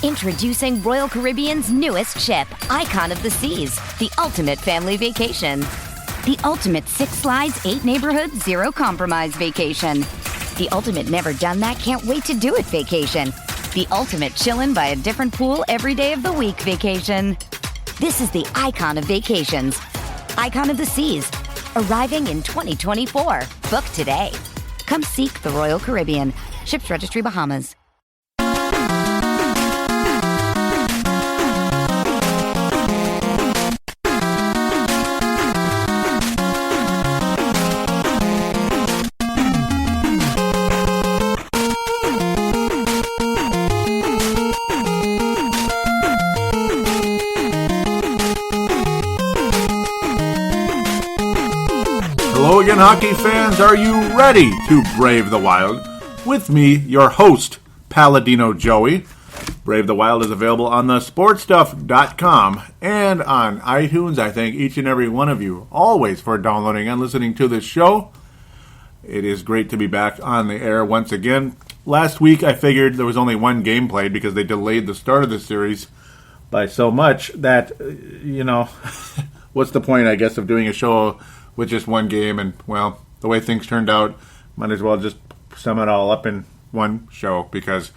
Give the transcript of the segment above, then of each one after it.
Introducing Royal Caribbean's newest ship, Icon of the Seas, the ultimate family vacation. The ultimate 6 slides, 8 neighborhoods, 0 compromise vacation. The ultimate never done that, can't wait to do it vacation. The ultimate chillin' by a different pool every day of the week vacation. This is the Icon of Vacations. Icon of the Seas, arriving in 2024. Book today. Come seek the Royal Caribbean. Ships Registry, Bahamas. Hello again, hockey fans. Are you ready to brave the wild? With me, your host, Paladino Joey. Brave the Wild is available on the sportstuff.com and on iTunes. I thank each and every one of you always for downloading and listening to this show. It is great to be back on the air once again. Last week, I figured there was only one game played because they delayed the start of the series by so much that, what's the point, I guess, of doing a show with just one game? And, well, the way things turned out, might as well just sum it all up in one show, because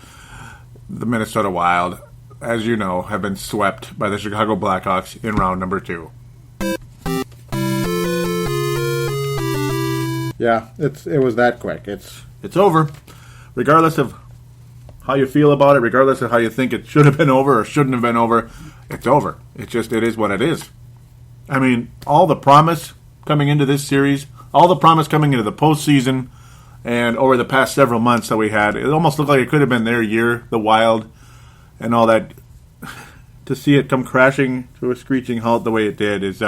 the Minnesota Wild, as you know, have been swept by the Chicago Blackhawks in round number 2. Yeah, it was that quick. It's over. Regardless of how you feel about it, regardless of how you think it should have been over or shouldn't have been over, it's over. It is what it is. I mean, all the promise coming into this series, all the promise coming into the postseason, and over the past several months that we had, it almost looked like it could have been their year, the Wild, and all that. To see it come crashing to a screeching halt the way it did is,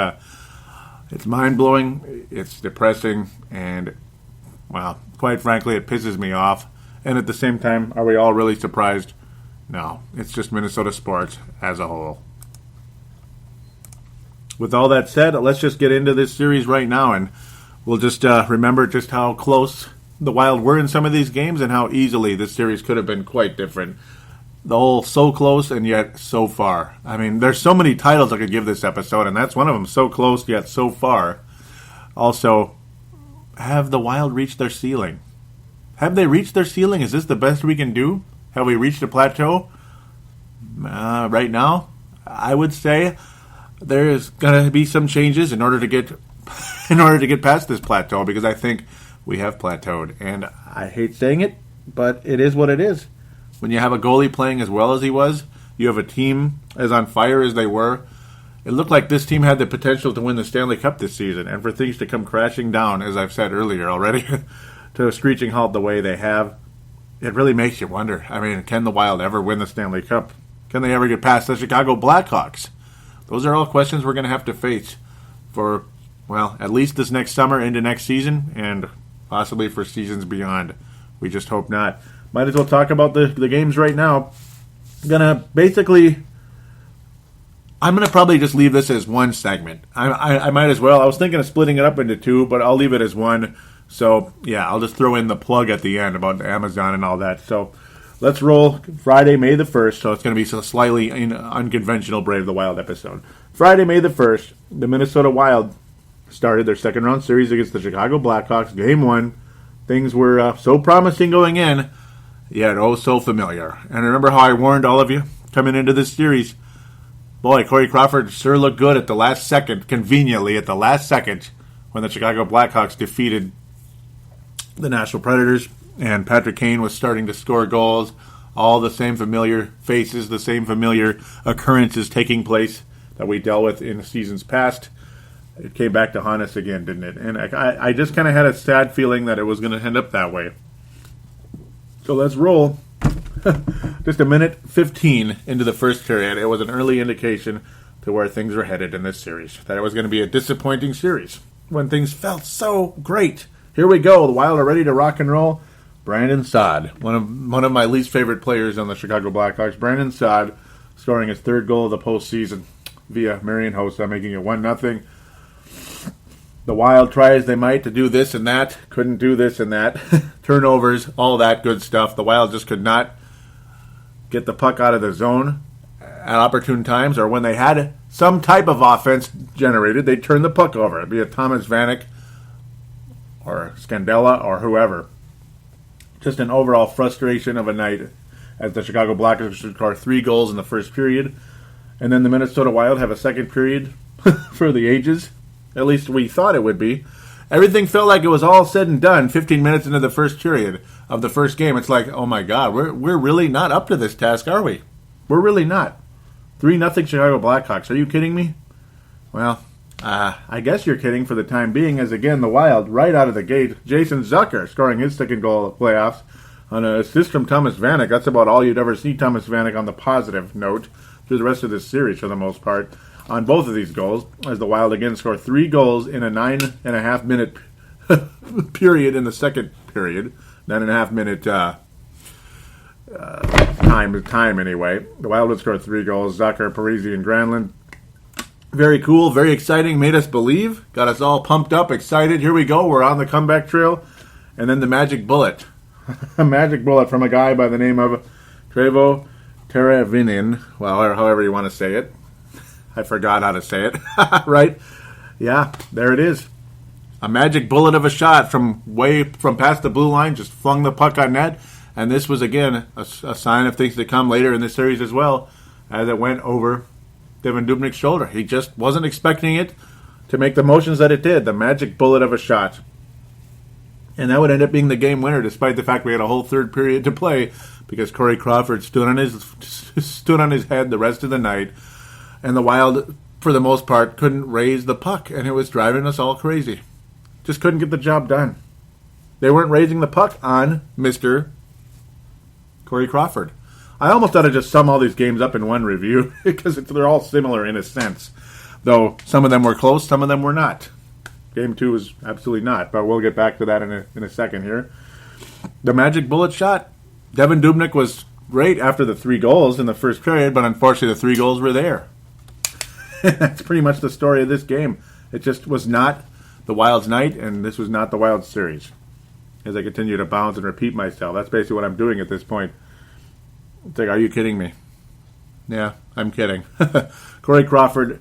it's mind-blowing, it's depressing, and, well, quite frankly, it pisses me off. And at the same time, are we all really surprised? No, it's just Minnesota sports as a whole. With all that said, let's just get into this series right now, and we'll just remember just how close the Wild were in some of these games and how easily this series could have been quite different. The whole so close and yet so far. I mean, there's so many titles I could give this episode, and that's one of them. So close yet so far. Also, have the Wild reached their ceiling? Have they reached their ceiling? Is this the best we can do? Have we reached a plateau? Right now, I would say there's going to be some changes in order to get past this plateau, because I think we have plateaued. And I hate saying it, but it is what it is. When you have a goalie playing as well as he was, you have a team as on fire as they were. It looked like this team had the potential to win the Stanley Cup this season, and for things to come crashing down, as I've said earlier already, to a screeching halt the way they have, it really makes you wonder. I mean, can the Wild ever win the Stanley Cup? Can they ever get past the Chicago Blackhawks? Those are all questions we're going to have to face for, well, at least this next summer into next season, and possibly for seasons beyond. We just hope not. Might as well talk about the games right now. I'm going to probably just leave this as one segment. I might as well. I was thinking of splitting it up into 2, but I'll leave it as one. So, yeah, I'll just throw in the plug at the end about Amazon and all that. So, let's roll Friday, May the 1st. So, it's going to be a slightly unconventional Brave the Wild episode. Friday, May the 1st, the Minnesota Wild started their second-round series against the Chicago Blackhawks. Game 1. Things were so promising going in, yet oh so familiar. And remember how I warned all of you coming into this series? Boy, Corey Crawford sure looked good at the last second, conveniently at the last second, when the Chicago Blackhawks defeated the Nashville Predators, and Patrick Kane was starting to score goals. All the same familiar faces, the same familiar occurrences taking place that we dealt with in seasons past. It came back to haunt us again, didn't it? And I just kind of had a sad feeling that it was going to end up that way. So let's roll. Just a minute 15 into the first period. It was an early indication to where things were headed in this series. That it was going to be a disappointing series when things felt so great. Here we go. The Wild are ready to rock and roll. Brandon Saad, one of my least favorite players on the Chicago Blackhawks. Brandon Saad scoring his 3rd goal of the postseason via Marian Hossa, making it 1-0. The Wild try as they might to do this and that, couldn't do this and that. Turnovers, all that good stuff. The Wild just could not get the puck out of the zone at opportune times, or when they had some type of offense generated, they'd turn the puck over. It'd be a Thomas Vanek or Scandella or whoever. Just an overall frustration of a night as the Chicago Blackhawks score 3 goals in the first period. And then the Minnesota Wild have a second period for the ages. At least we thought it would be. Everything felt like it was all said and done 15 minutes into the first period of the first game. It's like, oh my God, we're really not up to this task, are we? We're really not. 3-0 Chicago Blackhawks. Are you kidding me? Well, I guess you're kidding for the time being, as again, the Wild, right out of the gate, Jason Zucker scoring his second goal of the playoffs on an assist from Thomas Vanek. That's about all you'd ever see Thomas Vanek on the positive note through the rest of this series for the most part on both of these goals, as the Wild again score 3 goals in a 9.5 minute period in the second period. 9.5 minute time anyway. The Wild would score 3 goals. Zucker, Parisi, and Granlund. Very cool, very exciting, made us believe, got us all pumped up, excited. Here we go, we're on the comeback trail. And then the magic bullet. A magic bullet from a guy by the name of Trevo Teravainen. Well, or however you want to say it. I forgot how to say it. Right? Yeah, there it is. A magic bullet of a shot from past the blue line, just flung the puck on net. And this was, again, a sign of things to come later in the series as well, as it went over Devan Dubnyk's shoulder. He just wasn't expecting it to make the motions that it did. The magic bullet of a shot. And that would end up being the game winner, despite the fact we had a whole third period to play, because Corey Crawford stood on his head the rest of the night, and the Wild, for the most part, couldn't raise the puck, and it was driving us all crazy. Just couldn't get the job done. They weren't raising the puck on Mr. Corey Crawford. I almost thought I'd just sum all these games up in one review, because they're all similar in a sense. Though some of them were close, some of them were not. Game 2 was absolutely not, but we'll get back to that in a second here. The magic bullet shot. Devan Dubnyk was great after the 3 goals in the first period, but unfortunately the 3 goals were there. That's pretty much the story of this game. It just was not the Wild's night, and this was not the Wild's series. As I continue to bounce and repeat myself, that's basically what I'm doing at this point. It's like, are you kidding me? Yeah, I'm kidding. Corey Crawford,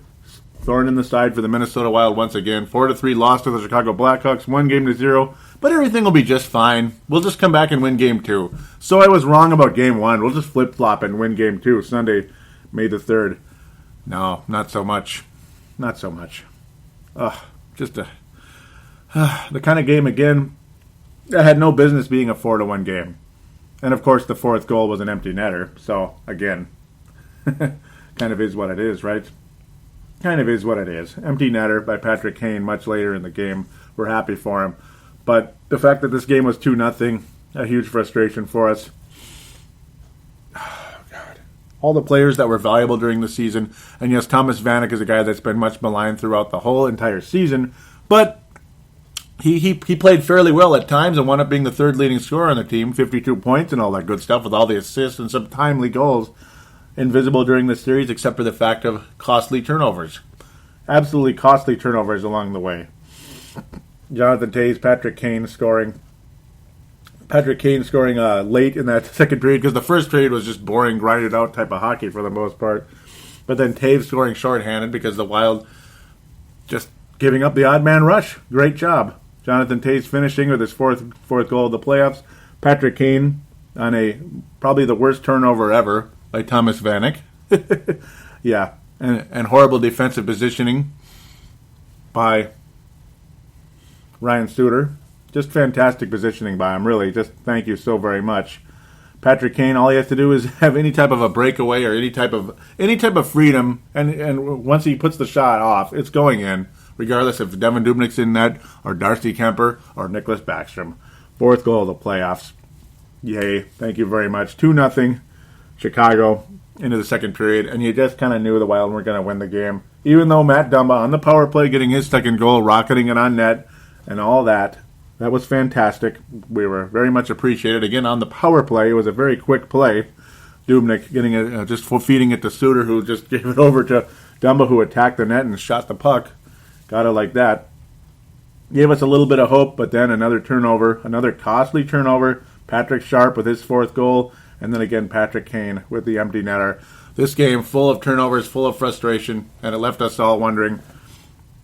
thorn in the side for the Minnesota Wild once again. 4-3 loss to the Chicago Blackhawks, 1-0, but everything will be just fine. We'll just come back and win Game 2. So I was wrong about Game 1. We'll just flip-flop and win Game 2, Sunday, May the 3rd. No, not so much. Not so much. Just the kind of game, again, that had no business being a 4-1 game. And, of course, the 4th goal was an empty netter. So, again, kind of is what it is, right? Kind of is what it is. Empty netter by Patrick Kane much later in the game. We're happy for him. But the fact that this game was 2-0, a huge frustration for us. Oh, God. All the players that were valuable during the season. And yes, Thomas Vanek is a guy that's been much maligned throughout the whole entire season. But he played fairly well at times and wound up being the 3rd leading scorer on the team. 52 points and all that good stuff with all the assists and some timely goals. Invisible during the series, except for the fact of costly turnovers. Absolutely costly turnovers along the way. Jonathan Toews, Patrick Kane scoring. Patrick Kane scoring late in that second period, because the first period was just boring, grinded out type of hockey for the most part. But then Toews scoring shorthanded because the Wild just giving up the odd man rush. Great job. Jonathan Toews finishing with his fourth goal of the playoffs. Patrick Kane on probably the worst turnover ever by Thomas Vanek. Yeah, and horrible defensive positioning by Ryan Suter. Just fantastic positioning by him, really. Just thank you so very much. Patrick Kane, all he has to do is have any type of a breakaway or any type of freedom, and once he puts the shot off, it's going in, regardless if Devan Dubnyk's in net or Darcy Kemper or Nicholas Backstrom. 4th goal of the playoffs. Yay, thank you very much. 2-0. Chicago into the second period, and you just kind of knew the Wild weren't going to win the game. Even though Matt Dumba on the power play getting his second goal, rocketing it on net, and all that. That was fantastic. We were very much appreciated. Again, on the power play, it was a very quick play. Dubnyk getting it, just feeding it to Suter, who just gave it over to Dumba, who attacked the net and shot the puck. Got it like that. Gave us a little bit of hope, but then another turnover, another costly turnover. Patrick Sharp with his 4th goal. And then again, Patrick Kane with the empty netter. This game full of turnovers, full of frustration, and it left us all wondering,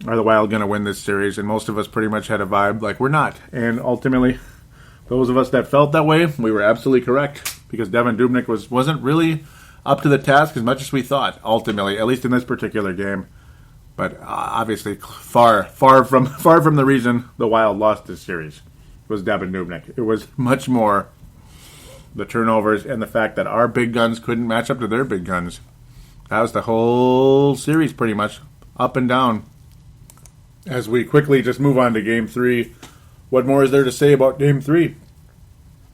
are the Wild going to win this series? And most of us pretty much had a vibe like we're not. And ultimately, those of us that felt that way, we were absolutely correct, because Devan Dubnyk wasn't really up to the task as much as we thought, ultimately, at least in this particular game. But obviously, far from the reason the Wild lost this series was Devan Dubnyk. It was much more the turnovers and the fact that our big guns couldn't match up to their big guns. That was the whole series, pretty much, up and down. As we quickly just move on to Game 3, what more is there to say about Game 3?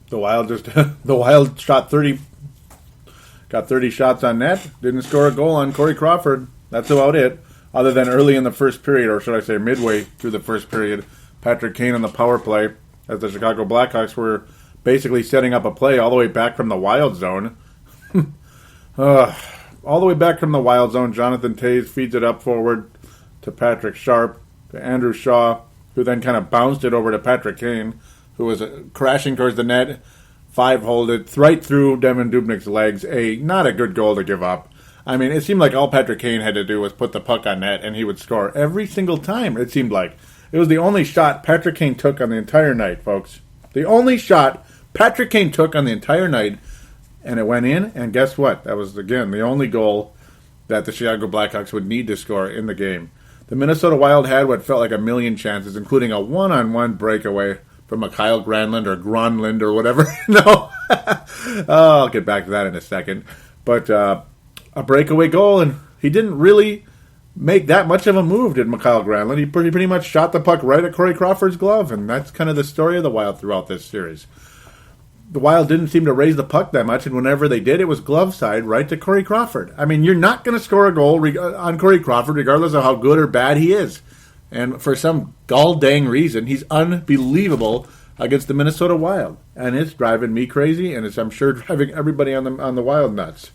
The Wild shot 30. Got 30 shots on net. Didn't score a goal on Corey Crawford. That's about it. Other than early in the first period, or should I say midway through the first period, Patrick Kane on the power play, as the Chicago Blackhawks were basically setting up a play all the way back from the Wild zone. All the way back from the Wild zone, Jonathan Toews feeds it up forward to Patrick Sharp, to Andrew Shaw, who then kind of bounced it over to Patrick Kane, who was crashing towards the net. 5-holed it right through Devan Dubnyk's legs. Not a good goal to give up. I mean, it seemed like all Patrick Kane had to do was put the puck on net, and he would score every single time, it seemed like. It was the only shot Patrick Kane took on the entire night, folks. The only shot Patrick Kane took on the entire night, and it went in, and guess what? That was, again, the only goal that the Chicago Blackhawks would need to score in the game. The Minnesota Wild had what felt like a million chances, including a one-on-one breakaway from a Kyle Granlund or Gronlund or whatever. No. I'll get back to that in a second. But a breakaway goal, and he didn't really make that much of a move, did Kyle Granlund. He pretty much shot the puck right at Corey Crawford's glove, and that's kind of the story of the Wild throughout this series. The Wild didn't seem to raise the puck that much, and whenever they did, it was glove side right to Corey Crawford. I mean, you're not going to score a goal on Corey Crawford regardless of how good or bad he is. And for some gall-dang reason, he's unbelievable against the Minnesota Wild. And it's driving me crazy, and it's, I'm sure, driving everybody on the Wild nuts.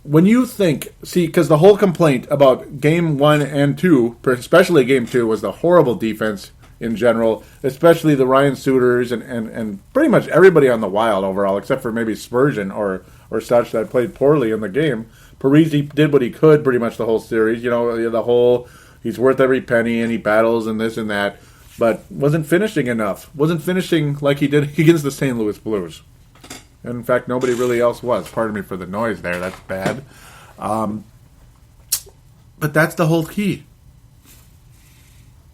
When you think, because the whole complaint about Game 1 and 2, especially Game 2, was the horrible defense in general, especially the Ryan Suiters and pretty much everybody on the Wild overall, except for maybe Spurgeon or such that played poorly in the game. Parisi did what he could pretty much the whole series. You know, the whole, he's worth every penny and he battles and this and that, but wasn't finishing enough. Wasn't finishing like he did against the St. Louis Blues. And in fact, nobody really else was. Pardon me for the noise there. That's bad. But that's the whole key.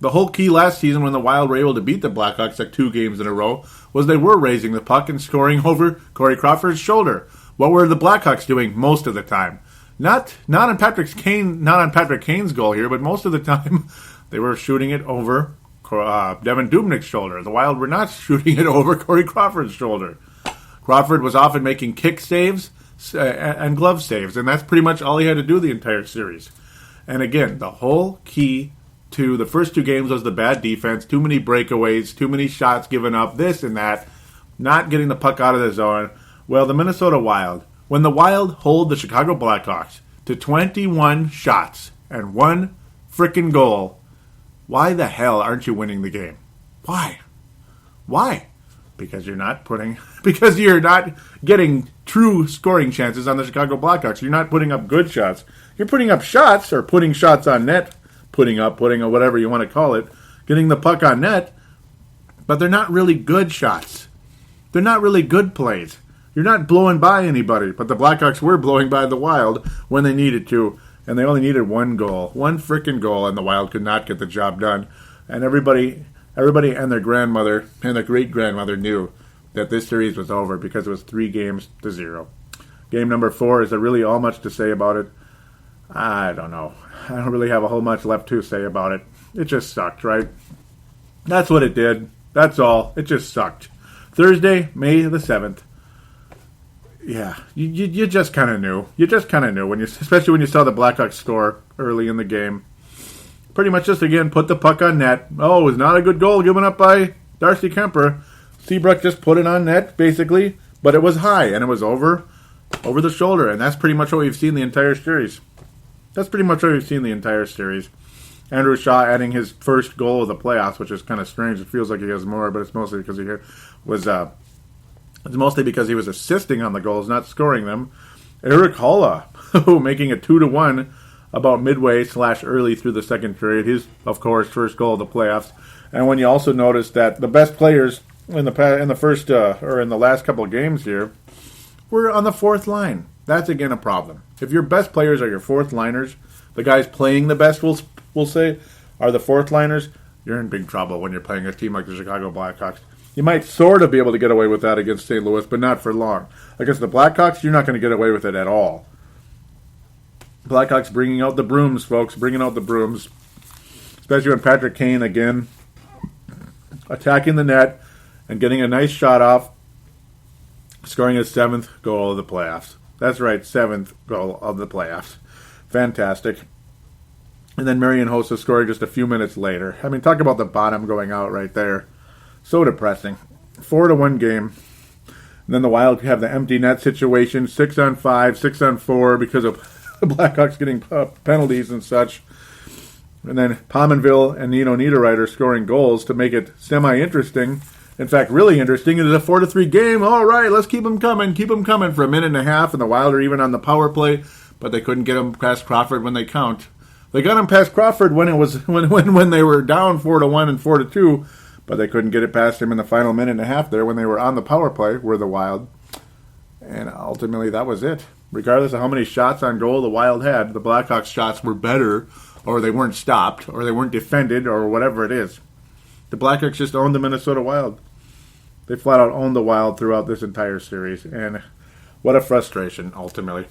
The whole key last season when the Wild were able to beat the Blackhawks like 2 games in a row was they were raising the puck and scoring over Corey Crawford's shoulder. What were the Blackhawks doing most of the time? Not on Patrick Kane's goal here, but most of the time they were shooting it over Devan Dubnyk's shoulder. The Wild were not shooting it over Corey Crawford's shoulder. Crawford was often making kick saves and glove saves, and that's pretty much all he had to do the entire series. And again, the whole key to the first 2 games was the bad defense, too many breakaways, too many shots given up, this and that, not getting the puck out of the zone. Well, the Minnesota Wild, when the Wild hold the Chicago Blackhawks to 21 shots and 1 frickin' goal, why the hell aren't you winning the game? Why? Because you're not getting true scoring chances on the Chicago Blackhawks. You're not putting up good shots. You're putting up shots or putting shots on net, putting or whatever you want to call it, getting the puck on net, but they're not really good shots. They're not really good plays. You're not blowing by anybody, but the Blackhawks were blowing by the Wild when they needed to, and they only needed 1 goal. 1 frickin' goal, and the Wild could not get the job done. And everybody and their grandmother and their great-grandmother knew that this series was over because it was 3-0. Game number 4, is there really all much to say about it? I don't know. I don't really have a whole much left to say about it. It just sucked, right? That's what it did. That's all. It just sucked. Thursday, May the 7th. Yeah, you just kind of knew. You just kind of knew, especially when you saw the Blackhawks score early in the game. Pretty much just, again, put the puck on net. Oh, it was not a good goal given up by Darcy Kemper. Seabrook just put it on net, basically, but it was high, and it was over the shoulder, and that's pretty much what we've seen the entire series. Andrew Shaw adding his first goal of the playoffs, which is kind of strange. It feels like he has more, but it's mostly because he was It's mostly because he was assisting on the goals, not scoring them. Eric Holla, making it 2-1 about midway/early through the second period. His, of course, first goal of the playoffs. And when you also notice that the best players in the last couple of games here were on the fourth line. That's again a problem. If your best players are your fourth liners, the guys playing the best, we'll say, are the fourth liners, you're in big trouble when you're playing a team like the Chicago Blackhawks. You might sort of be able to get away with that against St. Louis, but not for long. Against the Blackhawks, you're not going to get away with it at all. Blackhawks bringing out the brooms, folks, bringing out the brooms. Especially when Patrick Kane, again, attacking the net and getting a nice shot off, scoring his 7th goal of the playoffs. That's right, 7th goal of the playoffs. Fantastic. And then Marian Hossa scoring just a few minutes later. I mean, talk about the bottom going out right there. So depressing. 4-1 game. And then the Wild have the empty net situation, 6-on-5, 6-on-4 because of the Blackhawks getting penalties and such. And then Pominville and Nino Niederreiter scoring goals to make it semi-interesting. In fact, really interesting. It is a 4-3 game. All right, let's keep them coming for a minute and a half. And the Wild are even on the power play, but they couldn't get them past Crawford when they count. They got them past Crawford when it was when they were down 4-1 and 4-2, but they couldn't get it past him in the final minute and a half there when they were on the power play. Were the Wild, and ultimately that was it. Regardless of how many shots on goal the Wild had, the Blackhawks shots were better, or they weren't stopped, or they weren't defended, or whatever it is. The Blackhawks just owned the Minnesota Wild. They flat out owned the Wild throughout this entire series, and what a frustration, ultimately.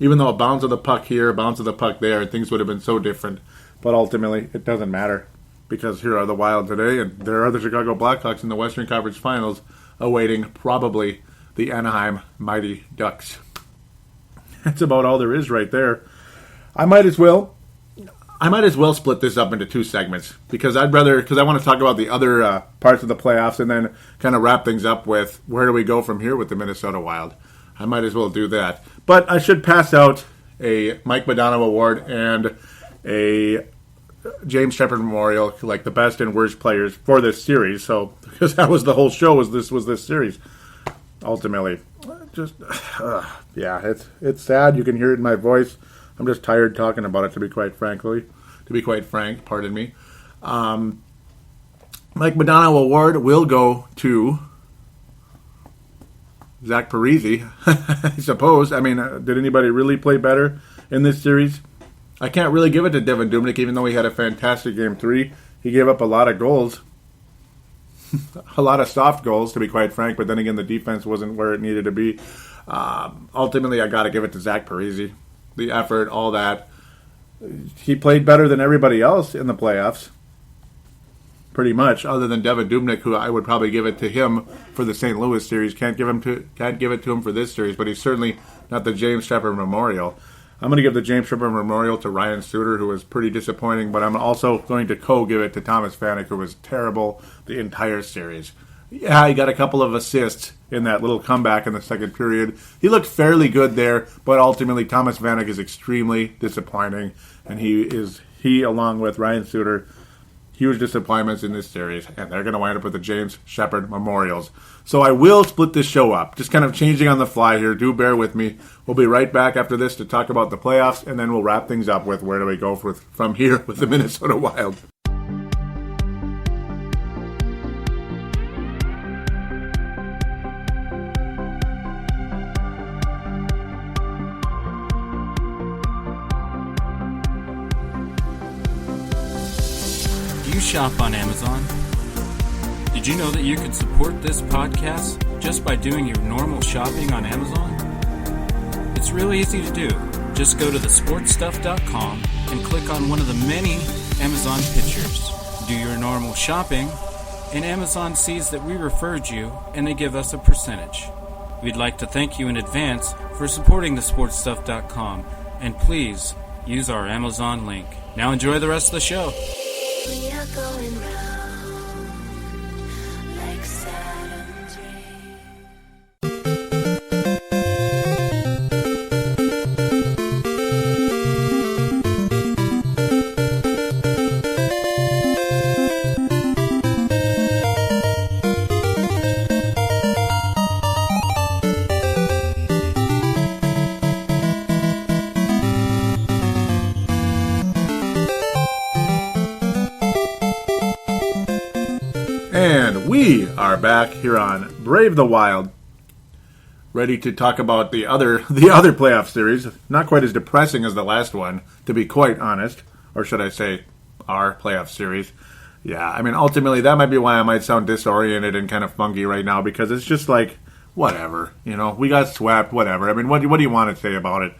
Even though a bounce of the puck here, a bounce of the puck there, things would have been so different, but ultimately it doesn't matter, because here are the Wild today, and there are the Chicago Blackhawks in the Western Conference Finals, awaiting probably the Anaheim Mighty Ducks. That's about all there is right there. I might as well split this up into 2 segments because I want to talk about the other parts of the playoffs and then kind of wrap things up with where do we go from here with the Minnesota Wild. I might as well do that. But I should pass out a Mike Modano Award and a James Shepard Memorial, like the best and worst players for this series. So because that was the whole show, was this series. Ultimately, just it's sad. You can hear it in my voice. I'm just tired talking about it, to be quite frank, pardon me. Mike Modano Award will go to Zach Parise, I suppose. I mean, did anybody really play better in this series? I can't really give it to Devin Dubnyk, even though he had a fantastic Game 3. He gave up a lot of goals. A lot of soft goals, to be quite frank, but then again, the defense wasn't where it needed to be. Ultimately, I got to give it to Zach Parise. The effort, all that. He played better than everybody else in the playoffs, pretty much, other than Devin Dubnyk, who I would probably give it to him for the St. Louis series. Can't give it to him for this series, but he's certainly not the James Shepard Memorial. I'm going to give the James Shepard Memorial to Ryan Suter, who was pretty disappointing, but I'm also going to give it to Thomas Vanek, who was terrible the entire series. Yeah, he got a couple of assists in that little comeback in the second period. He looked fairly good there, but ultimately Thomas Vanek is extremely disappointing, and he along with Ryan Suter, huge disappointments in this series, and they're going to wind up with the James Shepard Memorials. So I will split this show up, just kind of changing on the fly here. Do bear with me. We'll be right back after this to talk about the playoffs, and then we'll wrap things up with where do we go from here with the Minnesota Wild. You shop on Amazon? Did you know that you can support this podcast just by doing your normal shopping on Amazon? It's really easy to do. Just go to thesportstuff.com and click on one of the many Amazon pictures. Do your normal shopping, and Amazon sees that we referred you, and they give us a percentage. We'd like to thank you in advance for supporting thesportstuff.com, and please use our Amazon link. Now enjoy the rest of the show. We are going round like Saturn's ring. are back here on Brave the Wild, ready to talk about the other playoff series. Not quite as depressing as the last one, to be quite honest, or should I say, our playoff series. Yeah, I mean, ultimately, that might be why I might sound disoriented and kind of funky right now, because it's just like, whatever, we got swept, whatever. I mean, what do you want to say about it?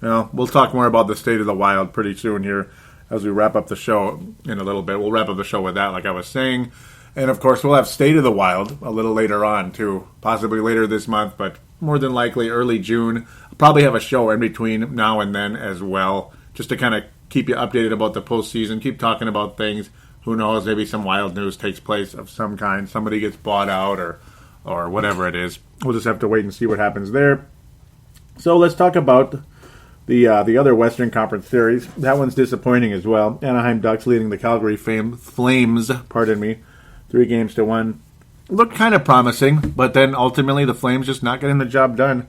We'll talk more about the state of the Wild pretty soon here as we wrap up the show in a little bit. We'll wrap up the show with that, like I was saying. And, of course, we'll have State of the Wild a little later on, too. Possibly later this month, but more than likely early June. I'll probably have a show in between now and then as well, just to kind of keep you updated about the postseason, keep talking about things. Who knows, maybe some Wild news takes place of some kind. Somebody gets bought out or whatever it is. We'll just have to wait and see what happens there. So let's talk about the other Western Conference series. That one's disappointing as well. Anaheim Ducks leading the Calgary Flames, 3-1. Looked kind of promising, but then ultimately the Flames just not getting the job done,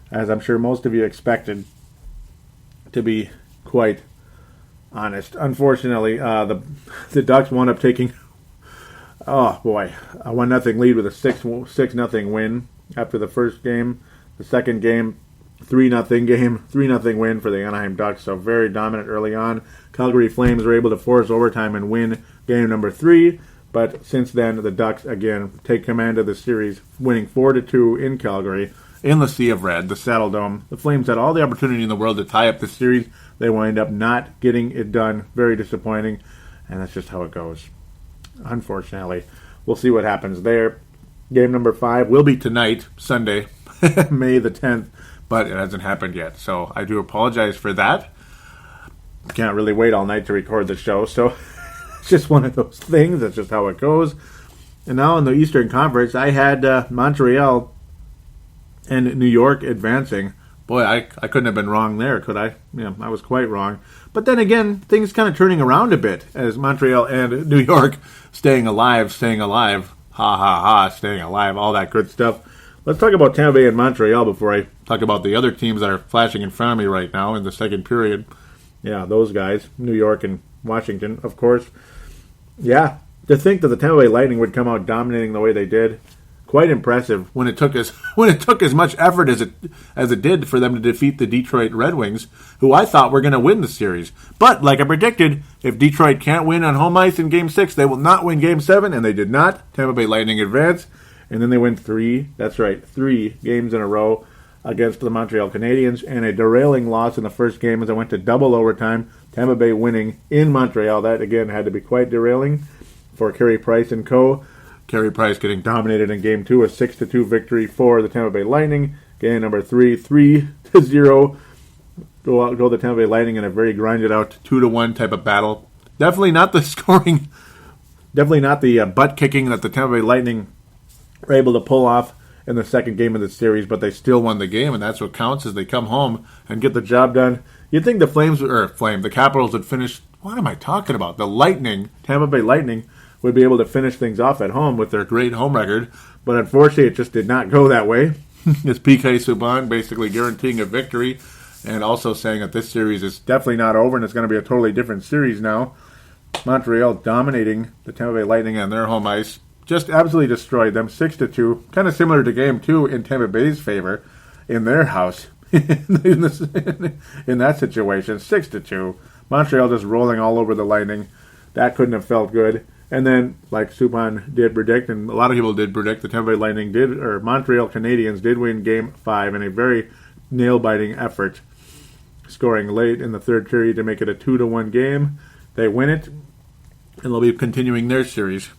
as I'm sure most of you expected, to be quite honest. Unfortunately, the Ducks wound up taking, a 1-0 lead with a 6-0 win after the first game. The second game, 3-0 win for the Anaheim Ducks, so very dominant early on. Calgary Flames were able to force overtime and win game number 3. But since then, the Ducks, again, take command of the series, winning 4-2 in Calgary, in the Sea of Red, the Saddle Dome. The Flames had all the opportunity in the world to tie up the series. They wind up not getting it done. Very disappointing, and that's just how it goes, unfortunately. We'll see what happens there. Game number 5 will be tonight, Sunday, May the 10th, but it hasn't happened yet. So I do apologize for that. Can't really wait all night to record the show, so... It's just one of those things. That's just how it goes. And now in the Eastern Conference, I had Montreal and New York advancing. Boy, I couldn't have been wrong there, could I? Yeah, I was quite wrong. But then again, things kind of turning around a bit as Montreal and New York staying alive. Ha, ha, ha, staying alive, all that good stuff. Let's talk about Tampa Bay and Montreal before I talk about the other teams that are flashing in front of me right now in the second period. Yeah, those guys, New York and Washington, of course. Yeah, to think that the Tampa Bay Lightning would come out dominating the way they did, quite impressive. When it took as much effort as it did for them to defeat the Detroit Red Wings, who I thought were going to win the series. But like I predicted, if Detroit can't win on home ice in Game 6, they will not win Game 7, and they did not. Tampa Bay Lightning advance, and then they win 3 games in a row against the Montreal Canadiens, and a derailing loss in the first game as it went to double overtime. Tampa Bay winning in Montreal. That, again, had to be quite derailing for Carey Price and co. Carey Price getting dominated in Game 2, a 6-2 victory for the Tampa Bay Lightning. Game number 3, 3-0. Go the Tampa Bay Lightning in a very grinded-out 2-1 type of battle. Definitely not the scoring, definitely not the butt-kicking that the Tampa Bay Lightning were able to pull off in the second game of the series, but they still won the game, and that's what counts as they come home and get the job done. You'd think the Capitals would finish, what am I talking about? The Lightning, Tampa Bay Lightning, would be able to finish things off at home with their great home record, but unfortunately it just did not go that way. It's P.K. Subban basically guaranteeing a victory and also saying that this series is definitely not over and it's going to be a totally different series now. Montreal dominating the Tampa Bay Lightning on their home ice. Just absolutely destroyed them, 6-2. Kind of similar to Game 2 in Tampa Bay's favor in their house. in that situation, 6-2. Montreal just rolling all over the Lightning. That couldn't have felt good. And then, like Subban did predict, and a lot of people did predict, the Tampa Bay Lightning Montreal Canadiens did win Game 5 in a very nail-biting effort, scoring late in the third period to make it a 2-1 game. They win it, and they'll be continuing their series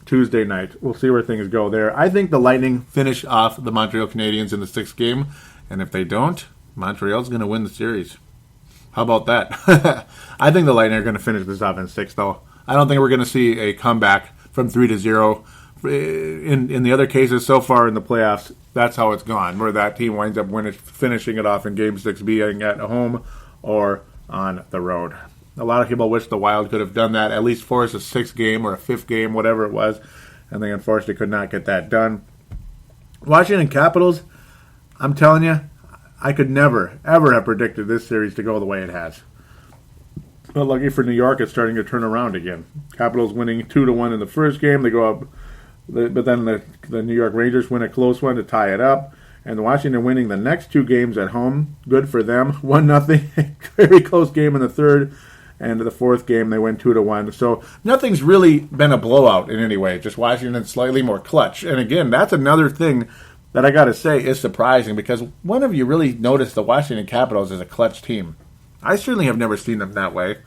Tuesday night. We'll see where things go there. I think the Lightning finish off the Montreal Canadiens in the 6th game, and if they don't, Montreal's going to win the series. How about that? I think the Lightning are going to finish this off in 6, though. I don't think we're going to see a comeback from 3-0. In the other cases so far in the playoffs, that's how it's gone, where that team winds up finishing it off in Game 6, being at home or on the road. A lot of people wish the Wild could have done that, at least force a 6th game or a 5th game, whatever it was, and they unfortunately could not get that done. Washington Capitals, I'm telling you, I could never, ever have predicted this series to go the way it has. But lucky for New York, it's starting to turn around again. Capitals winning 2-1 in the first game. They go up But then the New York Rangers win a close one to tie it up. And Washington winning the next 2 games at home. Good for them. 1-0. Very close game in the third. And the fourth game, they win 2-1. So nothing's really been a blowout in any way. Just Washington slightly more clutch. And again, that's another thing that I got to say is surprising, because when have you really noticed the Washington Capitals as a clutch team? I certainly have never seen them that way.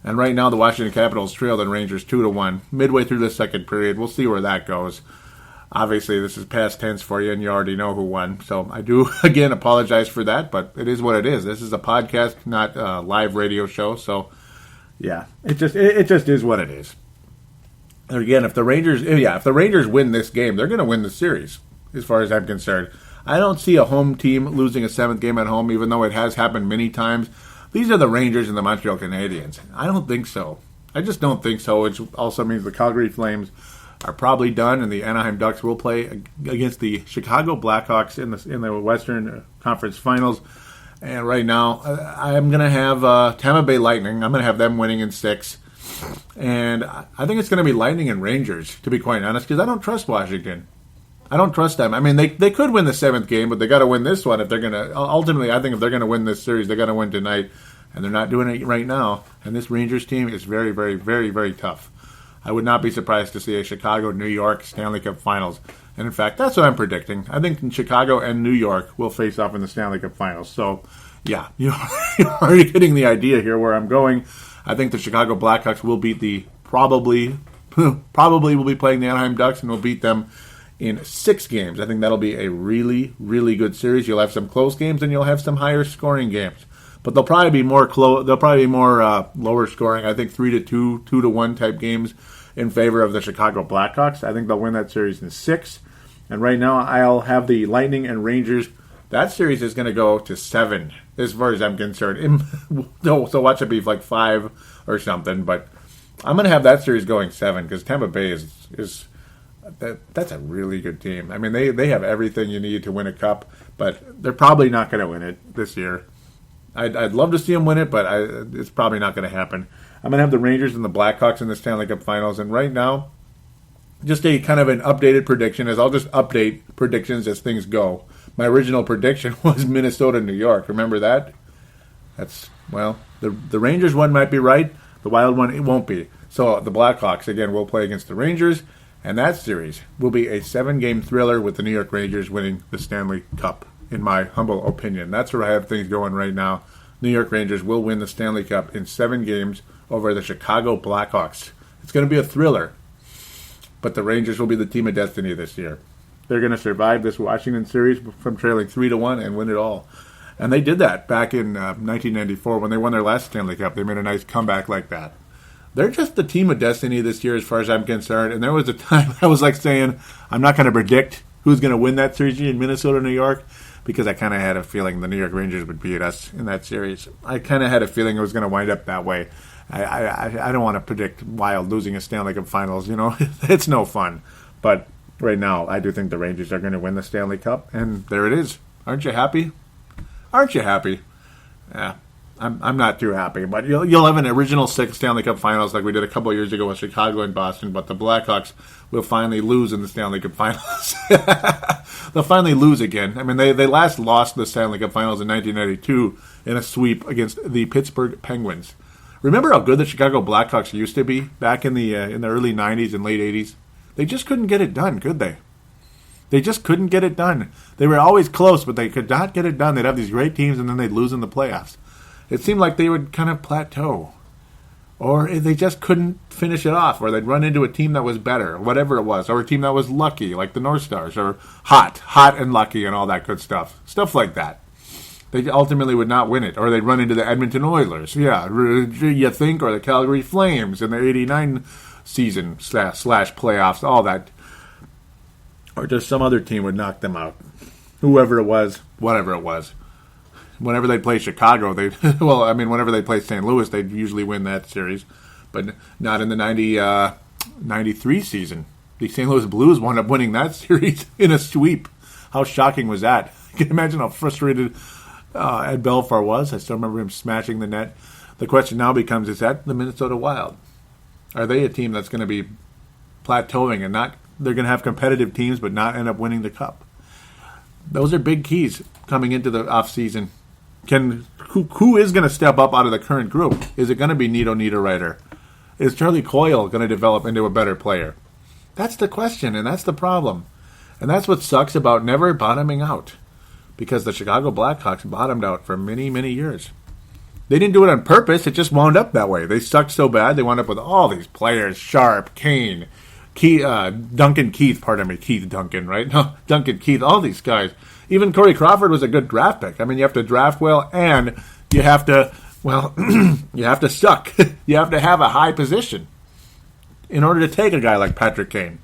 And right now, the Washington Capitals trail the Rangers 2-1 midway through the second period. We'll see where that goes. Obviously, this is past tense for you, and you already know who won. So I do, again, apologize for that, but it is what it is. This is a podcast, not a live radio show. So, yeah, it just is what it is. And again, if the Rangers win this game, they're going to win the series, as far as I'm concerned. I don't see a home team losing a 7th game at home, even though it has happened many times. These are the Rangers and the Montreal Canadiens. I don't think so. I just don't think so, which also means the Calgary Flames are probably done, and the Anaheim Ducks will play against the Chicago Blackhawks in the Western Conference Finals. And right now, I'm going to have Tampa Bay Lightning. I'm going to have them winning in 6. And I think it's going to be Lightning and Rangers, to be quite honest, because I don't trust Washington. I don't trust them. I mean, they could win the 7th game, but they got to win this one if they're going to. Ultimately, I think if they're going to win this series, they got to win tonight, and they're not doing it right now. And this Rangers team is very, very, very, very tough. I would not be surprised to see a Chicago-New York Stanley Cup Finals. And in fact, that's what I'm predicting. I think Chicago and New York will face off in the Stanley Cup Finals. So, yeah, you're already getting the idea here where I'm going. I think the Chicago Blackhawks will beat probably will be playing the Anaheim Ducks, and will beat them in 6 games. I think that'll be a really, really good series. You'll have some close games, and you'll have some higher scoring games. But they'll probably be more lower scoring. I think 3-2, 2-1 type games in favor of the Chicago Blackhawks. I think they'll win that series in 6. And right now, I'll have the Lightning and Rangers. That series is going to go to 7, as far as I'm concerned. So watch it be like 5 or something. But I'm going to have that series going 7, because Tampa Bay is that's a really good team. I mean, they have everything you need to win a cup, but they're probably not going to win it this year. I'd love to see them win it, but it's probably not going to happen. I'm going to have the Rangers and the Blackhawks in the Stanley Cup Finals. And right now, just a kind of an updated prediction, as I'll just update predictions as things go. My original prediction was Minnesota, New York. Remember that? The Rangers one might be right. The Wild one, it won't be. So the Blackhawks, again, will play against the Rangers. And that series will be a 7-game thriller with the New York Rangers winning the Stanley Cup, in my humble opinion. That's where I have things going right now. New York Rangers will win the Stanley Cup in 7 games over the Chicago Blackhawks. It's going to be a thriller, but the Rangers will be the team of destiny this year. They're going to survive this Washington series from trailing 3-1 and win it all. And they did that back in 1994 when they won their last Stanley Cup. They made a nice comeback like that. They're just the team of destiny this year as far as I'm concerned. And there was a time I was like saying, I'm not going to predict who's going to win that series in Minnesota, New York, because I kind of had a feeling the New York Rangers would beat us in that series. I kind of had a feeling it was going to wind up that way. I don't want to predict Wild losing a Stanley Cup Finals. You know, it's no fun. But right now, I do think the Rangers are going to win the Stanley Cup. And there it is. Aren't you happy? Aren't you happy? Yeah. I'm not too happy, but you'll have an original 6 Stanley Cup Finals like we did a couple of years ago with Chicago and Boston, but the Blackhawks will finally lose in the Stanley Cup Finals. They'll finally lose again. I mean, they last lost the Stanley Cup Finals in 1992 in a sweep against the Pittsburgh Penguins. Remember how good the Chicago Blackhawks used to be back in the early 90s and late 80s? They just couldn't get it done, could they? They just couldn't get it done. They were always close, but they could not get it done. They'd have these great teams, and then they'd lose in the playoffs. It seemed like they would kind of plateau, or they just couldn't finish it off, or they'd run into a team that was better, whatever it was, or a team that was lucky, like the North Stars, or hot and lucky and all that good stuff. Stuff like that. They ultimately would not win it, or they'd run into the Edmonton Oilers, you think, or the Calgary Flames in the 89 season / playoffs, all that. Or just some other team would knock them out. Whoever it was, whatever it was. Whenever they play Chicago, whenever they play St. Louis, they'd usually win that series. But not in the 93 season. The St. Louis Blues wound up winning that series in a sweep. How shocking was that? Can you imagine how frustrated Ed Belfour was? I still remember him smashing the net. The question now becomes, is that the Minnesota Wild? Are they a team that's going to be plateauing and not they're going to have competitive teams but not end up winning the cup. Those are big keys coming into the offseason. Who is going to step up out of the current group? Is it going to be Nito Niederreiter? Is Charlie Coyle going to develop into a better player? That's the question, and that's the problem. And that's what sucks about never bottoming out. Because the Chicago Blackhawks bottomed out for many, many years. They didn't do it on purpose. It just wound up that way. They sucked so bad, they wound up with all these players. Sharp, Kane, Duncan Keith, Keith Duncan, right? No, Duncan Keith, all these guys. Even Corey Crawford was a good draft pick. I mean, you have to draft well, and you have to, you have to suck. You have to have a high position in order to take a guy like Patrick Kane.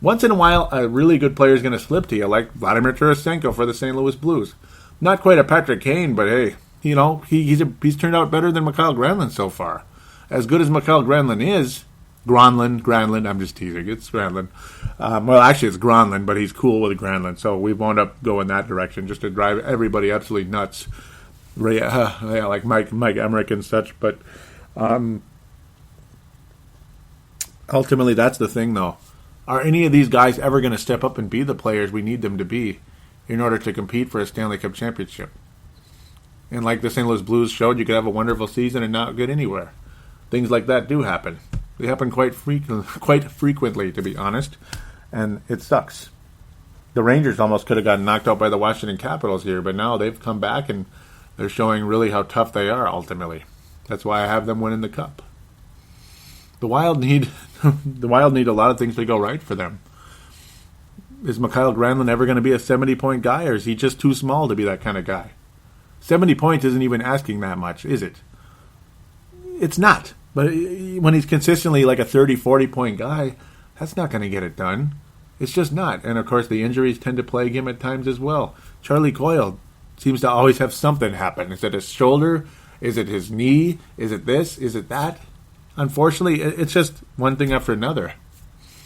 Once in a while, a really good player is going to slip to you, like Vladimir Tarasenko for the St. Louis Blues. Not quite a Patrick Kane, but hey, he's turned out better than Mikael Granlund so far. As good as Mikael Granlund is, Granlund, I'm just teasing, it's Granlund. Actually it's Granlund, but he's cool with Granlund, so we wound up going that direction just to drive everybody absolutely nuts. Like Mike Emmerich and such, but ultimately that's the thing though. Are any of these guys ever going to step up and be the players we need them to be in order to compete for a Stanley Cup championship? And like the St. Louis Blues showed, you could have a wonderful season and not get anywhere. Things like that do happen. They happen quite frequently, to be honest, and it sucks. The Rangers almost could have gotten knocked out by the Washington Capitals here, but now they've come back and they're showing really how tough they are ultimately. That's why I have them winning the cup. The Wild need a lot of things to go right for them. Is Mikael Granlund ever going to be a 70-point guy, or is he just too small to be that kind of guy? 70 points isn't even asking that much, is it? It's not. But when he's consistently like a 30, 40-point guy, that's not going to get it done. It's just not. And, of course, the injuries tend to plague him at times as well. Charlie Coyle seems to always have something happen. Is it his shoulder? Is it his knee? Is it this? Is it that? Unfortunately, it's just one thing after another.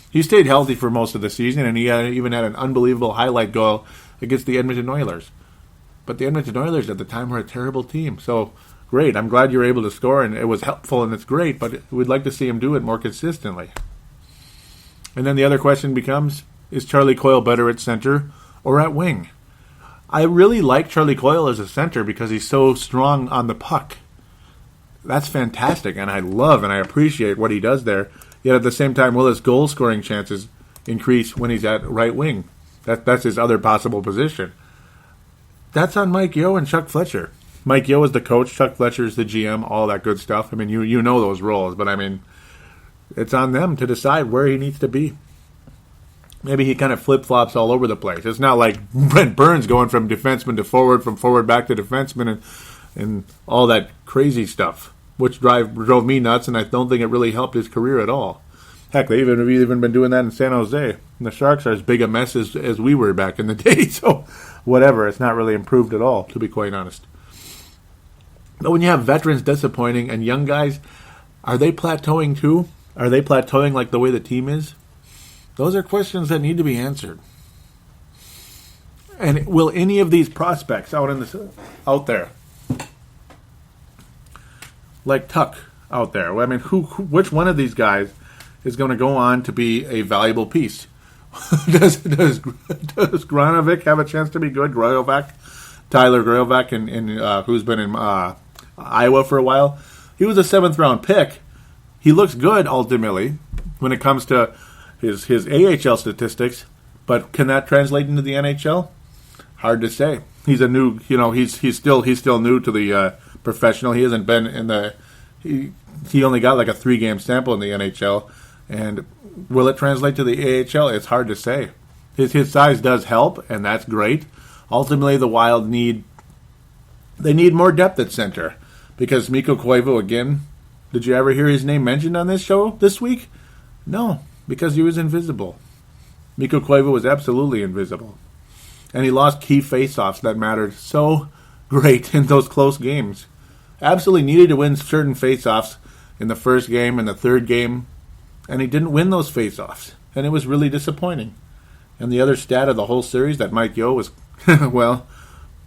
He stayed healthy for most of the season, and he even had an unbelievable highlight goal against the Edmonton Oilers. But the Edmonton Oilers at the time were a terrible team. So, great. I'm glad you were able to score, and it was helpful, and it's great, but we'd like to see him do it more consistently. And then the other question becomes, is Charlie Coyle better at center or at wing? I really like Charlie Coyle as a center because he's so strong on the puck. That's fantastic, and I love and I appreciate what he does there. Yet at the same time, will his goal-scoring chances increase when he's at right wing? That's his other possible position. That's on Mike Yeo and Chuck Fletcher. Mike Yeo is the coach, Chuck Fletcher is the GM, all that good stuff. I mean, you know those roles, but I mean, it's on them to decide where he needs to be. Maybe he kind of flip-flops all over the place. It's not like Brent Burns going from defenseman to forward, from forward back to defenseman, and all that crazy stuff, which drove me nuts, and I don't think it really helped his career at all. Heck, they've even been doing that in San Jose. And the Sharks are as big a mess as we were back in the day, so whatever. It's not really improved at all, to be quite honest. But when you have veterans disappointing and young guys, are they plateauing too? Are they plateauing like the way the team is? Those are questions that need to be answered. And will any of these prospects out there, like Tuck out there, I mean, which one of these guys is going to go on to be a valuable piece? does Granovic have a chance to be good? Tyler Graovac, who's been in Iowa for a while. He was a 7th-round pick. He looks good ultimately when it comes to his AHL statistics, but can that translate into the NHL? Hard to say. He's a new, he's still new to the professional. He hasn't been in the. He only got like a 3-game sample in the NHL, and will it translate to the AHL? It's hard to say. His size does help, and that's great. Ultimately, the Wild need more depth at center because Mikko Koivu again. Did you ever hear his name mentioned on this show this week? No, because he was invisible. Mikko Koivu was absolutely invisible, and he lost key faceoffs that mattered so great in those close games. Absolutely needed to win certain faceoffs in the first game and the third game, and he didn't win those faceoffs, and it was really disappointing. And the other stat of the whole series that Mike Yeo was,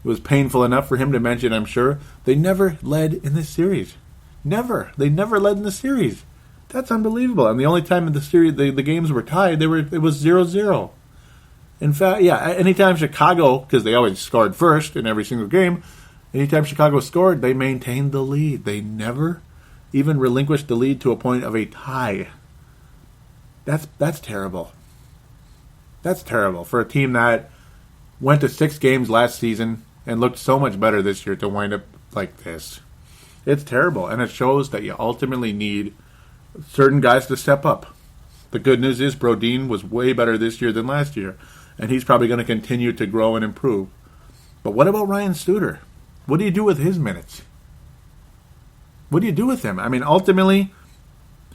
was painful enough for him to mention, I'm sure. They never led in this series. Never. They never led in the series. That's unbelievable. And the only time in the series the games were tied, it was 0-0. In fact, yeah, anytime Chicago, because they always scored first in every single game, anytime Chicago scored, they maintained the lead. They never even relinquished the lead to a point of a tie. That's terrible. That's terrible for a team that went to 6 games last season and looked so much better this year to wind up like this. It's terrible, and it shows that you ultimately need certain guys to step up. The good news is Brodin was way better this year than last year, and he's probably going to continue to grow and improve. But what about Ryan Suter? What do you do with his minutes? What do you do with him? I mean, ultimately,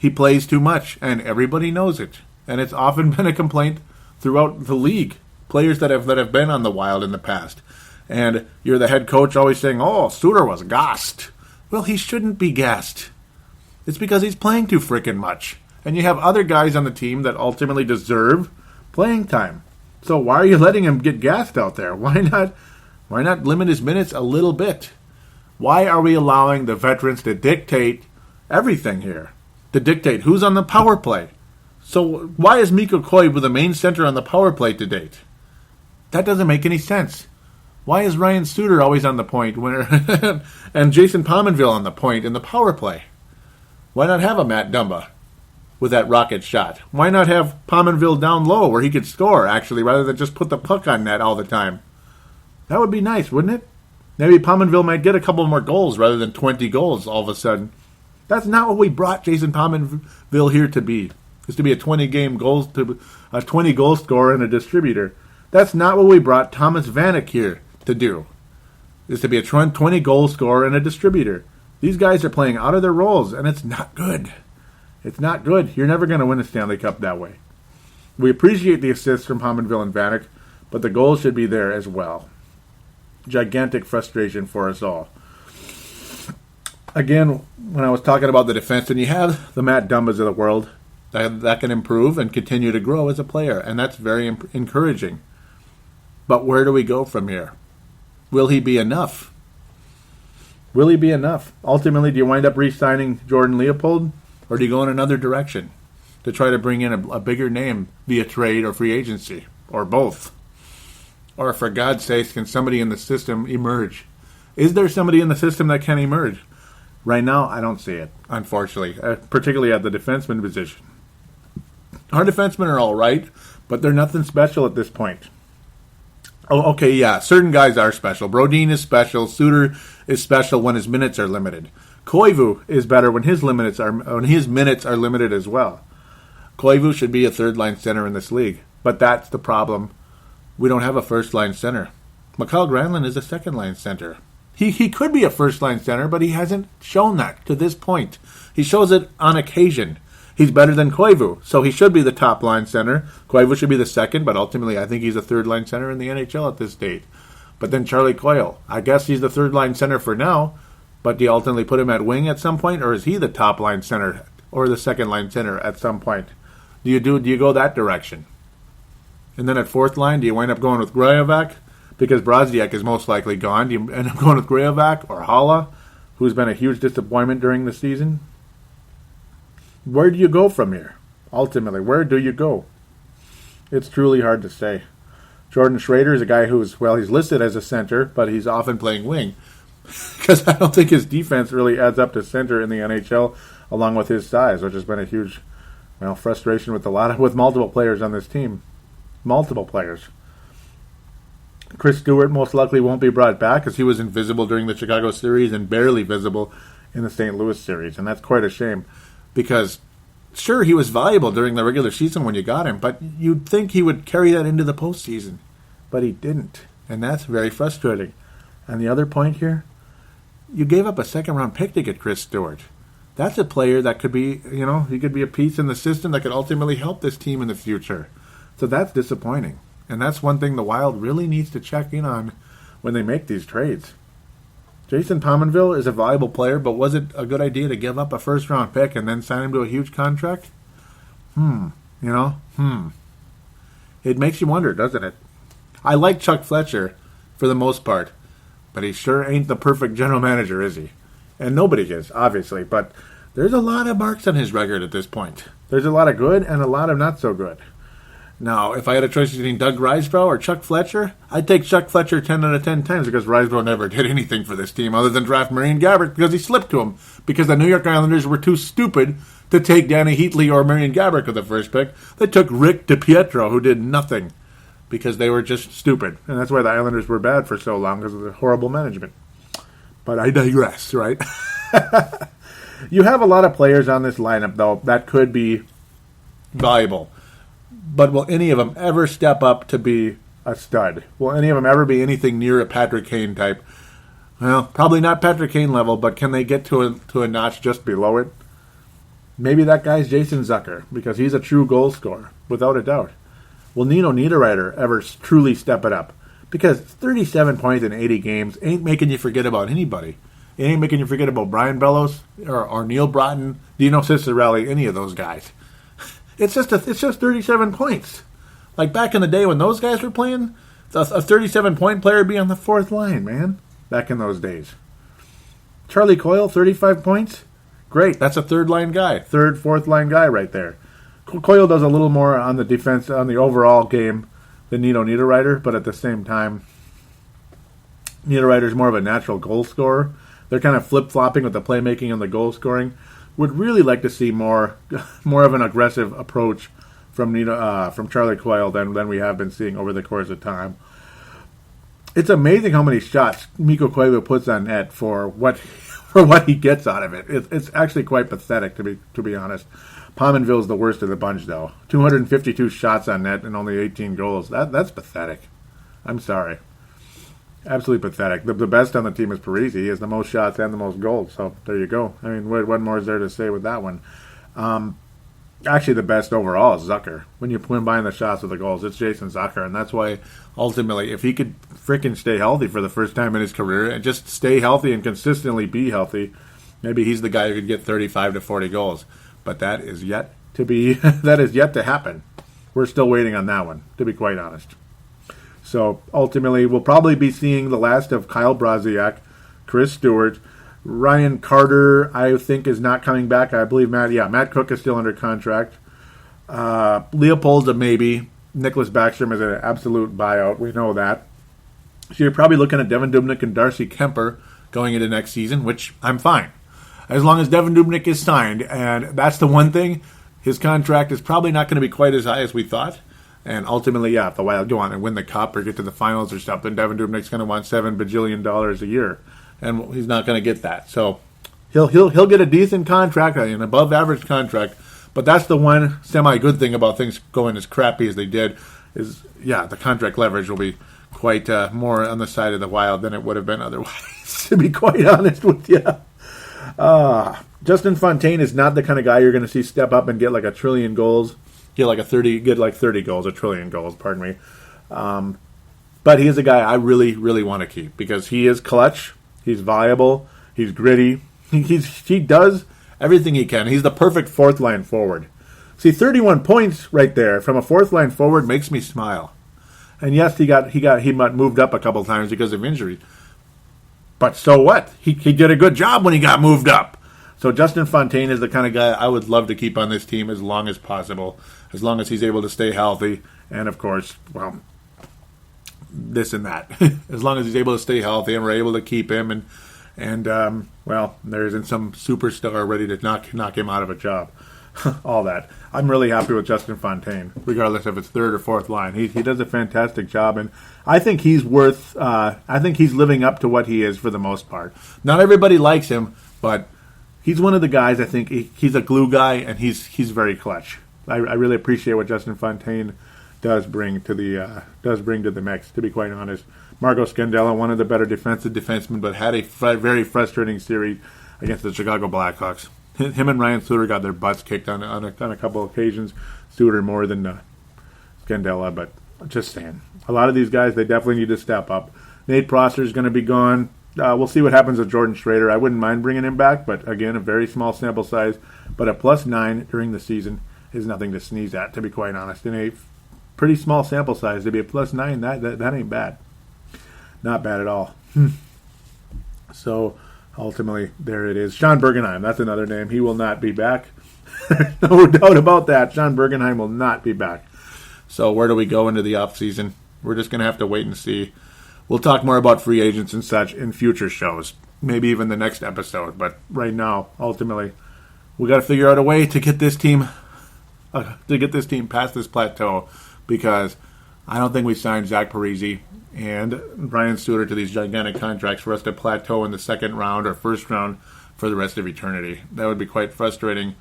he plays too much, and everybody knows it. And it's often been a complaint throughout the league. Players that have been on the Wild in the past. And you're the head coach always saying, oh, Suter was gassed. Well, he shouldn't be gassed. It's because he's playing too frickin' much. And you have other guys on the team that ultimately deserve playing time. So why are you letting him get gassed out there? Why not limit his minutes a little bit? Why are we allowing the veterans to dictate everything here? To dictate who's on the power play? So why is Mikko Koivu the main center on the power play to date? That doesn't make any sense. Why is Ryan Suter always on the point and Jason Pominville on the point in the power play? Why not have a Matt Dumba with that rocket shot? Why not have Pominville down low where he could score, actually, rather than just put the puck on net all the time? That would be nice, wouldn't it? Maybe Pominville might get a couple more goals rather than 20 goals all of a sudden. That's not what we brought Jason Pominville here to be. Is to be a 20 goal scorer and a distributor. That's not what we brought Thomas Vanek here to do. Is to be a 20 goal scorer and a distributor. These guys are playing out of their roles, and it's not good. It's not good. You're never going to win a Stanley Cup that way. We appreciate the assists from Pominville and Vanek, but the goals should be there as well. Gigantic frustration for us all. Again, when I was talking about the defense, and you have the Matt Dumbas of the world that can improve and continue to grow as a player, and that's very encouraging. But where do we go from here? Will he be enough? Will he be enough? Ultimately, do you wind up re-signing Jordan Leopold, or do you go in another direction to try to bring in a bigger name via trade or free agency, or both? Or for God's sakes, can somebody in the system emerge? Is there somebody in the system that can emerge? Right now, I don't see it, unfortunately, particularly at the defenseman position. Our defensemen are all right, but they're nothing special at this point. Oh, okay, yeah, certain guys are special. Brodin is special. Suter is special when his minutes are limited. Koivu is better when his minutes are limited as well. Koivu should be a third-line center in this league, but that's the problem. We don't have a first-line center. Mikael Granlund is a second-line center. He could be a first-line center, but he hasn't shown that to this point. He shows it on occasion. He's better than Koivu, so he should be the top-line center. Koivu should be the second, but ultimately I think he's a third-line center in the NHL at this date. But then Charlie Coyle, I guess he's the third-line center for now, but do you ultimately put him at wing at some point, or is he the top-line center or the second-line center at some point? Do you go that direction? And then at fourth line, do you wind up going with Graovac? Because Brodziak is most likely gone. Do you end up going with Graovac or Hala, who's been a huge disappointment during the season? Where do you go from here? Ultimately, where do you go? It's truly hard to say. Jordan Schrader is a guy he's listed as a center, but he's often playing wing. Because I don't think his defense really adds up to center in the NHL, along with his size, which has been a huge frustration with multiple players on this team. Multiple players. Chris Stewart most likely won't be brought back because he was invisible during the Chicago series and barely visible in the St. Louis series, and that's quite a shame. Because, sure, he was valuable during the regular season when you got him, but you'd think he would carry that into the postseason. But he didn't, and that's very frustrating. And the other point here, you gave up a second-round pick to get Chris Stewart. That's a player that could be, he could be a piece in the system that could ultimately help this team in the future. So that's disappointing. And that's one thing the Wild really needs to check in on when they make these trades. Jason Pominville is a valuable player, but was it a good idea to give up a first-round pick and then sign him to a huge contract? It makes you wonder, doesn't it? I like Chuck Fletcher for the most part, but he sure ain't the perfect general manager, is he? And nobody is, obviously, but there's a lot of marks on his record at this point. There's a lot of good and a lot of not so good. Now, if I had a choice between Doug Risebrough or Chuck Fletcher, I'd take Chuck Fletcher 10 out of 10 times because Risebrough never did anything for this team other than draft Marian Gaborik because he slipped to him because the New York Islanders were too stupid to take Danny Heatley or Marian Gaborik with the first pick. They took Rick DiPietro, who did nothing because they were just stupid. And that's why the Islanders were bad for so long because of the horrible management. But I digress, right? You have a lot of players on this lineup, though, that could be valuable. But will any of them ever step up to be a stud? Will any of them ever be anything near a Patrick Kane type? Well, probably not Patrick Kane level, but can they get to a notch just below it? Maybe that guy's Jason Zucker, because he's a true goal scorer, without a doubt. Will Nino Niederreiter ever truly step it up? Because 37 points in 80 games ain't making you forget about anybody. It ain't making you forget about Brian Bellows or Neil Broughton, Dino Ciccarelli, any of those guys. It's just 37 points. Like back in the day when those guys were playing, a 37-point player would be on the fourth line, man. Back in those days. Charlie Coyle, 35 points. Great, that's a third-line guy. Third, fourth-line guy right there. Coyle does a little more on the defense, on the overall game than Nino Niederreiter, but at the same time, Niederreiter's more of a natural goal scorer. They're kind of flip-flopping with the playmaking and the goal scoring. Would really like to see more of an aggressive approach from Charlie Coyle than we have been seeing over the course of time. It's amazing how many shots Mikko Koivu puts on net for what he gets out of it. It's actually quite pathetic, to be honest. Pominville's the worst of the bunch, though. 252 shots on net and only 18 goals. That's pathetic. I'm sorry. Absolutely pathetic. The best on the team is Parise. He has the most shots and the most goals. So there you go. I mean, what more is there to say with that one? Actually, the best overall is Zucker. When you combine the shots with the goals, it's Jason Zucker. And that's why, ultimately, if he could freaking stay healthy for the first time in his career and just stay healthy and consistently be healthy, maybe he's the guy who could get 35 to 40 goals. But that is yet to happen. We're still waiting on that one, to be quite honest. So, ultimately, we'll probably be seeing the last of Kyle Brodziak, Chris Stewart, Ryan Carter, I think, is not coming back. I believe Matt Cook is still under contract. Leopold's a maybe. Nicholas Backstrom is an absolute buyout. We know that. So you're probably looking at Devin Dubnyk and Darcy Kemper going into next season, which I'm fine. As long as Devin Dubnyk is signed, and that's the one thing, his contract is probably not going to be quite as high as we thought. And ultimately, if the Wild go on and win the Cup or get to the finals or something, Devin Dubnyk's going to want $7 bajillion a year, and he's not going to get that. So he'll get a decent contract, an above-average contract. But that's the one semi-good thing about things going as crappy as they did is, the contract leverage will be quite more on the side of the Wild than it would have been otherwise. To be quite honest with you, Justin Fontaine is not the kind of guy you're going to see step up and get like a trillion goals. Get like 30 goals, a trillion goals, pardon me. But he is a guy I really, really want to keep because he is clutch, he's viable, he's gritty, he does everything he can. He's the perfect fourth line forward. See, 31 points right there from a fourth line forward makes me smile. And yes, he moved up a couple times because of injury. But so what? He did a good job when he got moved up. So Justin Fontaine is the kind of guy I would love to keep on this team as long as possible, as long as he's able to stay healthy, and of course, this and that. As long as he's able to stay healthy and we're able to keep him, and there isn't some superstar ready to knock him out of a job. All that. I'm really happy with Justin Fontaine, regardless if it's third or fourth line. He does a fantastic job, and I think he's living up to what he is for the most part. Not everybody likes him, but he's one of the guys. I think he's a glue guy, and he's very clutch. I really appreciate what Justin Fontaine does bring to the mix. To be quite honest, Marco Scandella, one of the better defensive defensemen, but had a very frustrating series against the Chicago Blackhawks. Him and Ryan Suter got their butts kicked on a couple of occasions. Suter more than Scandella, but just saying, a lot of these guys, they definitely need to step up. Nate Prosser is going to be gone. We'll see what happens with Jordan Schrader. I wouldn't mind bringing him back, but again, a very small sample size. But a +9 during the season is nothing to sneeze at, to be quite honest. In a pretty small sample size, to be a +9, that ain't bad. Not bad at all. So, ultimately, there it is. Sean Bergenheim, that's another name. He will not be back. No doubt about that. Sean Bergenheim will not be back. So where do we go into the offseason? We're just going to have to wait and see. We'll talk more about free agents and such in future shows, maybe even the next episode. But right now, ultimately, we got to figure out a way to get this team past this plateau, because I don't think we signed Zach Parise and Brian Suter to these gigantic contracts for us to plateau in the second round or first round for the rest of eternity. That would be quite frustrating.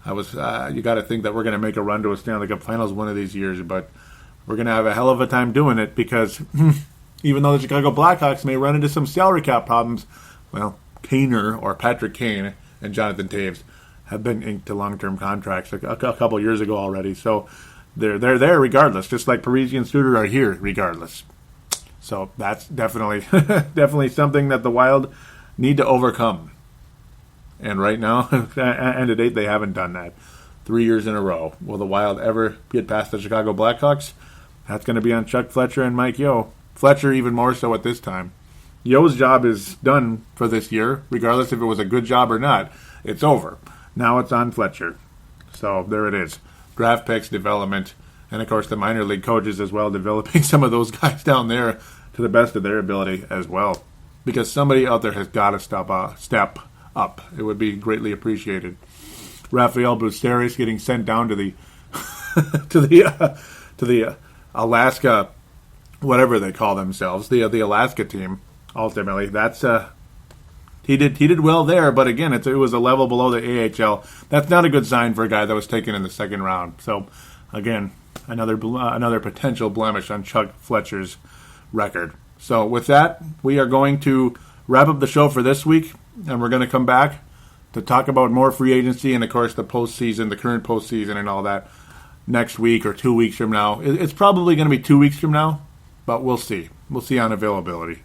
You got to think that we're going to make a run to a Stanley Cup Finals one of these years, but we're going to have a hell of a time doing it, because even though the Chicago Blackhawks may run into some salary cap problems, well, Kaner or Patrick Kane and Jonathan Toews have been inked to long-term contracts a couple years ago already. So they're there regardless, just like Parise and Suter are here regardless. So that's definitely definitely something that the Wild need to overcome. And right now, and to date, they haven't done that. 3 years in a row. Will the Wild ever get past the Chicago Blackhawks? That's going to be on Chuck Fletcher and Mike Yeo. Fletcher even more so at this time. Yeo's job is done for this year, regardless if it was a good job or not. It's over. Now it's on Fletcher. So there it is. Draft picks, development, and of course the minor league coaches as well, developing some of those guys down there to the best of their ability as well. Because somebody out there has got to step up. It would be greatly appreciated. Rafael Busteris getting sent down to the to the Alaska, whatever they call themselves, the Alaska team. Ultimately, that's he did well there, but again, it was a level below the AHL. That's not a good sign for a guy that was taken in the second round. So, again, another potential blemish on Chuck Fletcher's record. So, with that, we are going to wrap up the show for this week, and we're going to come back to talk about more free agency and, of course, the postseason, the current postseason, and all that next week or 2 weeks from now. It's probably going to be 2 weeks from now, but we'll see. We'll see on availability.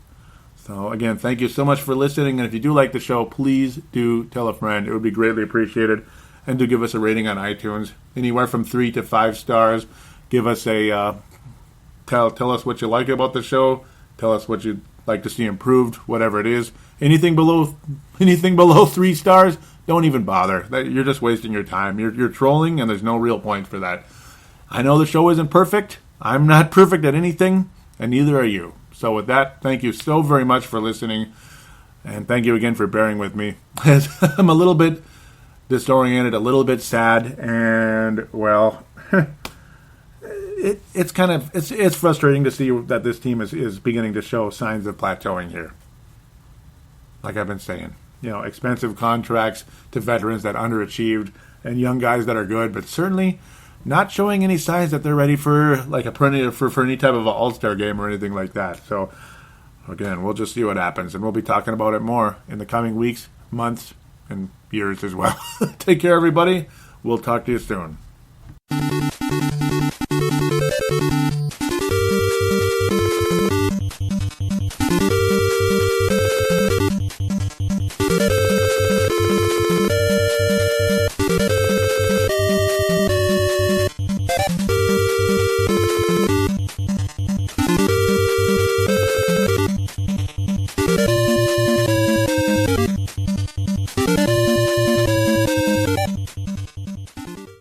So, again, thank you so much for listening. And if you do like the show, please do tell a friend. It would be greatly appreciated. And do give us a rating on iTunes. Anywhere from 3 to 5 stars. Give us a tell us what you like about the show. Tell us what you'd like to see improved, whatever it is. Anything below 3 stars, don't even bother. You're just wasting your time. You're trolling, and there's no real point for that. I know the show isn't perfect. I'm not perfect at anything, and neither are you. So with that, thank you so very much for listening, and thank you again for bearing with me. I'm a little bit disoriented, a little bit sad, and, well, it's frustrating to see that this team is beginning to show signs of plateauing here. Like I've been saying, expensive contracts to veterans that underachieved and young guys that are good, but certainly not showing any signs that they're ready for for any type of an all-star game or anything like that. So again, we'll just see what happens, and we'll be talking about it more in the coming weeks, months, and years as well. Take care, everybody. We'll talk to you soon.